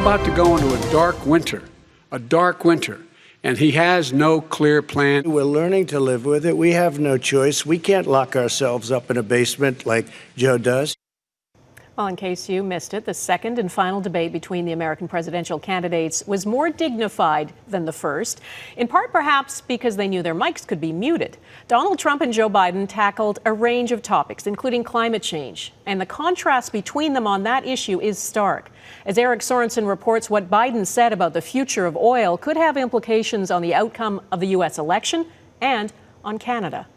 about to go into a dark winter, and he has no clear plan. We're learning to live with it. We have no choice. We can't lock ourselves up in a basement like Joe does. Well, in case you missed it, the second and final debate between the American presidential candidates was more dignified than the first, in part perhaps because they knew their mics could be muted. Donald Trump and Joe Biden tackled a range of topics, including climate change, and the contrast between them on that issue is stark. As Eric Sorensen reports, what Biden said about the future of oil could have implications on the outcome of the U.S. election and on Canada.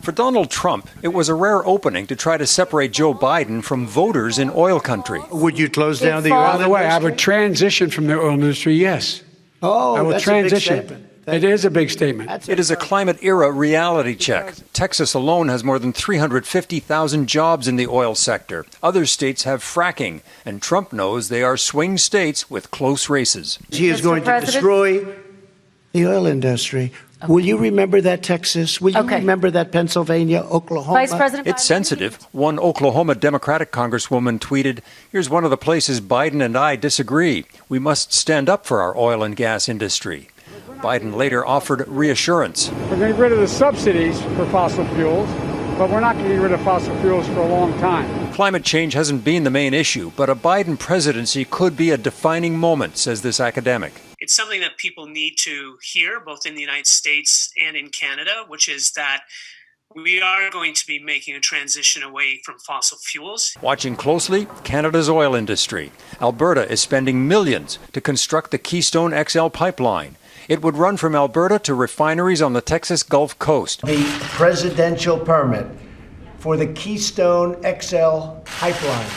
For Donald Trump, it was a rare opening to try to separate Joe Biden from voters in oil country. Would you close down the oil industry? By the way, I would transition from the oil industry, yes. Oh, I will that's transition. a big statement. It is a big statement. It is a climate-era reality check. Texas alone has more than 350,000 jobs in the oil sector. Other states have fracking, and Trump knows they are swing states with close races. He is going to destroy the oil industry. Okay. Will you remember that, Texas? Will you remember that, Pennsylvania, Oklahoma? Vice President It's sensitive. One Oklahoma Democratic congresswoman tweeted, "Here's one of the places Biden and I disagree. We must stand up for our oil and gas industry." Biden later offered reassurance. We're going to get rid of the subsidies for fossil fuels, but we're not going to get rid of fossil fuels for a long time. Climate change hasn't been the main issue, but a Biden presidency could be a defining moment, says this academic. It's something that people need to hear, both in the United States and in Canada, which is that we are going to be making a transition away from fossil fuels. Watching closely, Canada's oil industry. Alberta is spending millions to construct the Keystone XL pipeline. It would run from Alberta to refineries on the Texas Gulf Coast. The presidential permit for the Keystone XL pipeline.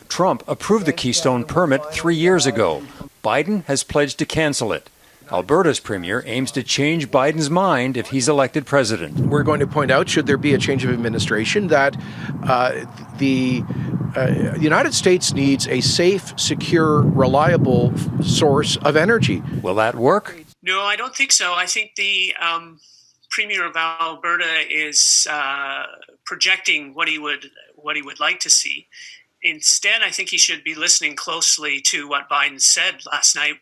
Trump approved the Keystone permit 3 years ago. Biden has pledged to cancel it. Alberta's premier aims to change Biden's mind if he's elected president. We're going to point out, should there be a change of administration, that the United States needs a safe, secure, reliable source of energy. Will that work? No, I don't think so. I think the Premier of Alberta is projecting what he would like to see. Instead, I think he should be listening closely to what Biden said last night.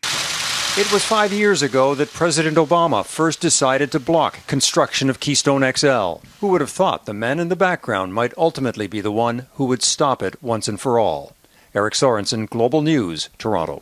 It was 5 years ago that President Obama first decided to block construction of Keystone XL. Who would have thought the man in the background might ultimately be the one who would stop it once and for all? Eric Sorensen, Global News, Toronto.